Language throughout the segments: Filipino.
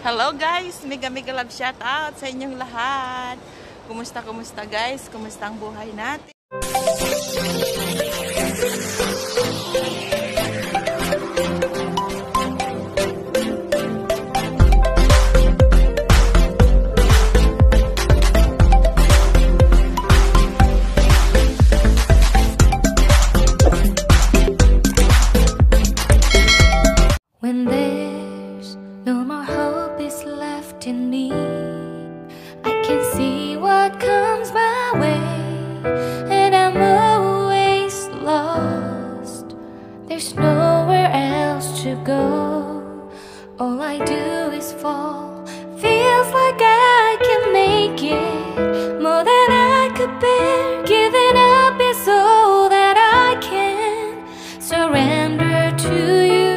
Hello guys! Mega love shout out sa inyong lahat. Kumusta guys? Kumusta ang buhay natin? When there's no more hope is left in me, I can see what comes my way, and I'm always lost. There's nowhere else to go. All I do is fall. Feels like I can make it more than I could bear. Giving up is all that I can. Surrender to you.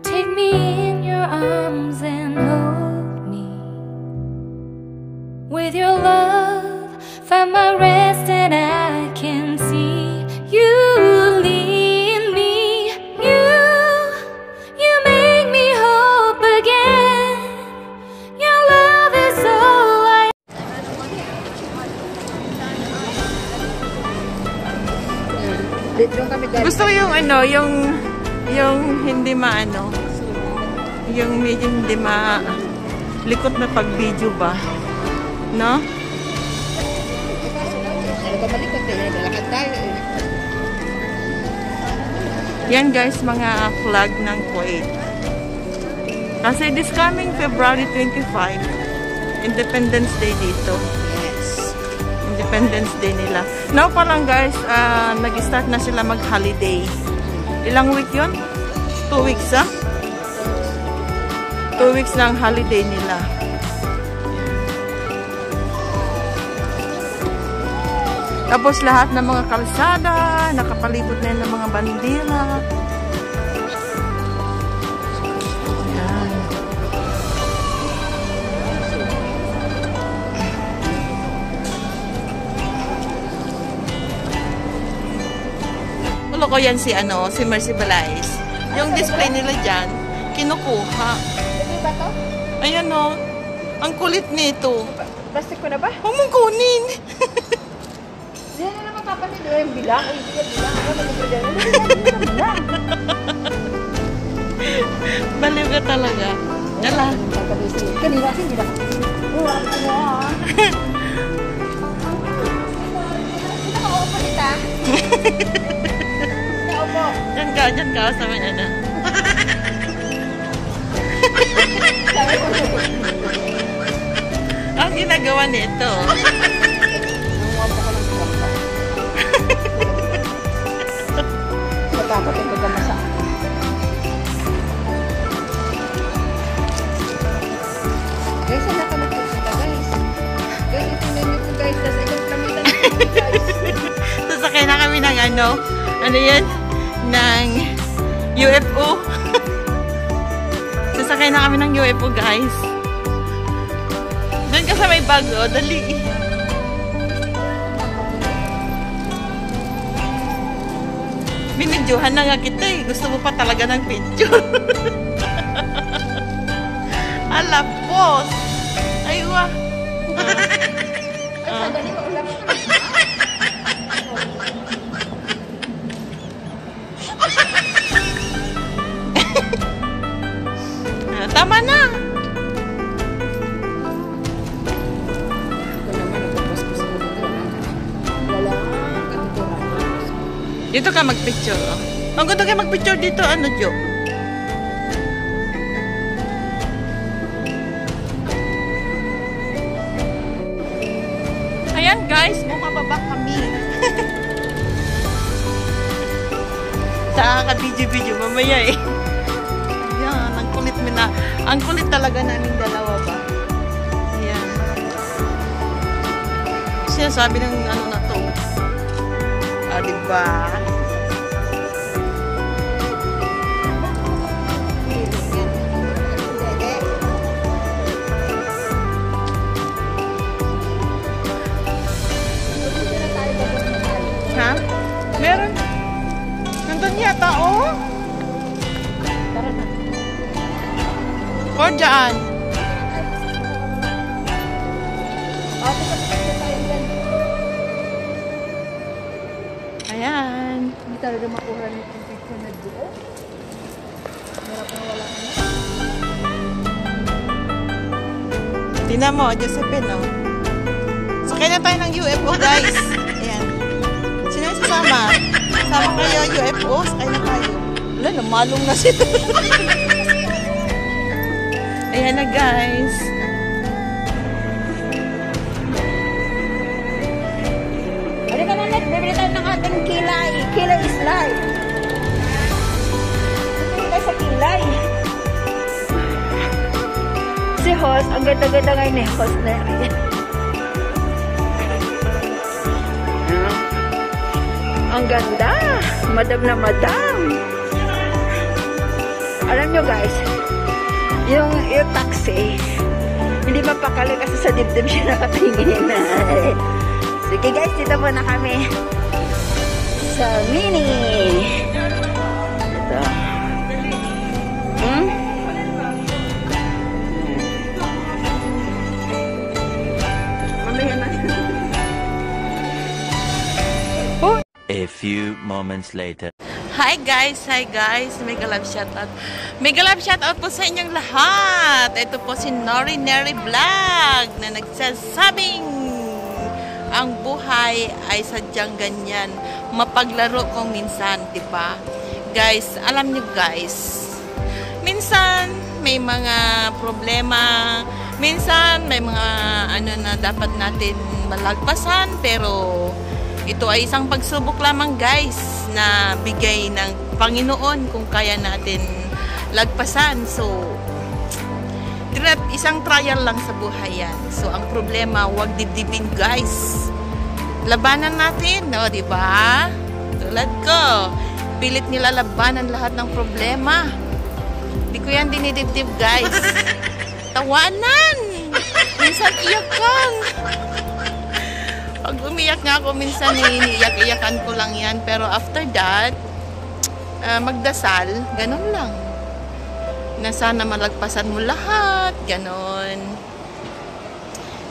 Take me in your arms and hold me. With your love, find my rest and I can see you lead me. You make me hope again. Your love is all I. Gusto ko yung yung hindi maano, yung medyo hindi likot na pag-video ba, no? Yan guys, mga flag ng Kuwait. Kasi this coming February 25, Independence Day dito. Independence Day nila. Now pa lang guys, nag-start na sila mag-holiday. Ilang week yun? 2 weeks, ha? 2 weeks na ang holiday nila. Tapos lahat ng mga kalsada, nakapalibot na yun ng mga bandila. Yan. Ulo ko yan si Mercy Balais. Yung display nila dyan, kinukuha. Ano ba to? Ayan o. Ang kulit nito. Plastic ko na ba? Huwag mong kunin. Diyan na naman papasin. Diba yung bilang? Ay, bilang. Ano bilang? Baliw ka talaga. Yala. Kanina kasi bilang. Oo, ako mo ah. Ito ka upo nita. Upo. Diyan ka. Sama niya na. Ang ginagawa nito. Matakot ang pagkamasa. Guys, saan nakalagay sila guys? Guys, ito menu ko guys. Tapos itong kamitan ko guys. Sasakay na kami ng ano yan? Ng UFO. Sasakay na kami ng UFO guys. Doon ka sa may bago. Dali. Binidyohan na nga kita eh. Gusto mo pa talaga ng picture. Ala, boss. Aywa. Ay, sandali ko ulam. Tama na. Ito naman, nagpapaspos ko dito. Wala kang Dito ka mag-picture. Oh. Ang ganda kayo mag-picture dito. Ano, Jo? Ayan guys, bumababa kami. Saka ka-video mamaya eh. Ayan, ang kulit mo na. Ang kulit talaga namin dalawa ba? Ayan. Sinasabi ng ano na to. Ah, diba? Ha? Meron. Nandun yata, oh. Tara na. Or dyan. Ayan. Hindi talaga makuha nitong picture na doon. Hirap na wala ka na. Tingnan mo, Josephine, oh. Sakay na tayo ng UFO, guys. Ayan. Sino yung sasama? Sama kayo, UFO. Sakay na tayo. Wala, namalong na sila. Ayan na, guys. Halika na, Net. Bibili tayo ng ating kilay. Kilay is life. Bibili tayo sa kilay. Si host, ang ganda-ganda ngayon eh. Host na rin. Ang ganda. Madam na madam. Alam nyo guys, yung taxi, hindi mapakali kasi sa dibdib siya nakatingin. Sige guys, dito muna kami sa mini. Ito. Mamaya na. A few moments later. Hi guys! Mega love shoutout. Mega love shoutout po sa inyong lahat. Ito po si Nori Neri Vlog na nagsasabing ang buhay ay sadyang ganyan. Mapaglaro kung minsan, di ba? Guys, alam niyo guys, minsan may mga problema, minsan may mga ano na dapat natin malagpasan, pero ito ay isang pagsubok lamang guys na bigay ng Panginoon kung kaya natin lagpasan. So, isang trial lang sa buhay yan. So, ang problema, huwag dibdibin guys. Labanan natin, no, di ba? Tulad ko, pilit nila labanan lahat ng problema. Di ko yan dinidibdib guys. Tawanan! Minsan iyakan. Pag umiyak nga ako, minsan iniiyak-iyakan ko lang yan. Pero after that, magdasal, ganun lang. Na sana malagpasan mo lahat, ganun.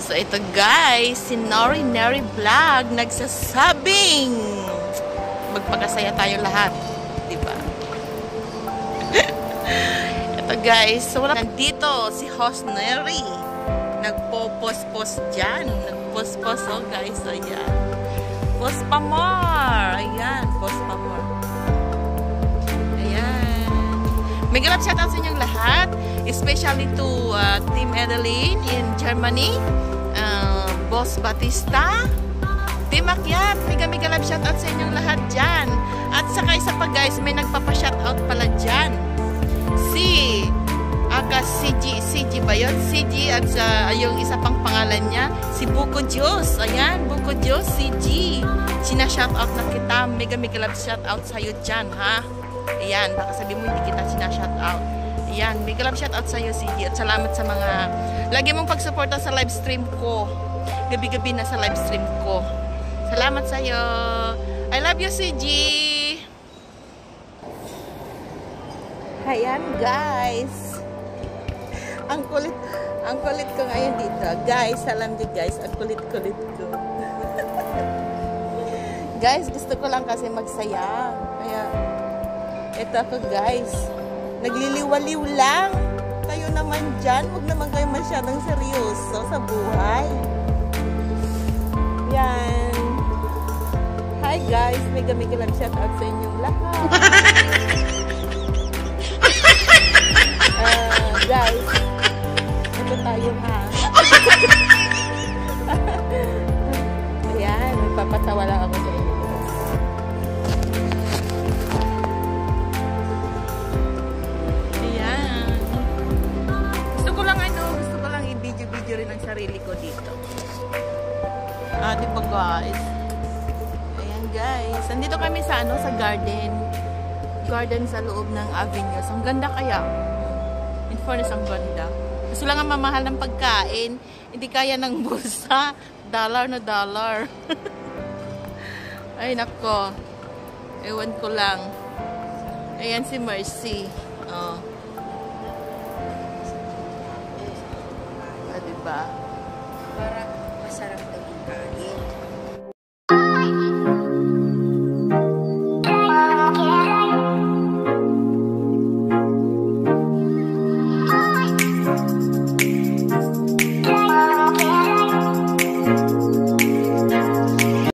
So ito guys, si Nori Neri Vlog nagsasabing magpakasaya tayo lahat, diba? Ito guys, so nandito si host Neri. Nagpo-post-post dyan. Nagpost-post, oh guys, ayan. Post pa more. Ayan, post pa more. Ayan. Mega love shoutout sa inyong lahat. Especially to Team Edeline in Germany. Boss Batista. Team Akyat. Mega love shoutout sa inyong lahat dyan. At saka isa pa guys, may nagpapa-shoutout pala dyan. Si CG ba yun? CG at yung isa pang pangalan niya, si Buko Diyos. Ayan, Buko Diyos, CG. Sina-shoutout na kita. Mega love shoutout sa'yo dyan, ha? Ayan, baka sabi mo hindi kita sina-shoutout. Ayan, mega love shoutout sa'yo, CG. At salamat sa mga lagi mong pagsuporta sa live stream ko. Gabi-gabi na sa live stream ko. Salamat sa'yo. I love you, CG. Ayan, guys. Ang kulit ko ngayon dito. Guys, alam niyo guys, ang kulit-kulit ko. Guys, gusto ko lang kasi magsaya. Kaya, ito ako guys. Nagliliwaliw lang. Kayo naman dyan, huwag naman kayo masyadong seryoso sa buhay. Yan. Hi guys, mega love shoutout sa inyong lahat. Guys, ito tayo ha. Ayan, nagpapatawa lang ako sa inyo. Ayan. Gusto ko lang i-video rin ang sarili ko dito. Diba guys? Ayan guys. Nandito kami sa sa garden. Garden sa loob ng avenues. Ang ganda kaya. In fairness, ang ganda. Gusto lang ang mamahal ng pagkain. Hindi kaya ng bulsa. Dollar na dollar. Ay, nako. Ewan ko lang. Ayan si Mercy. Oh. ba? Parang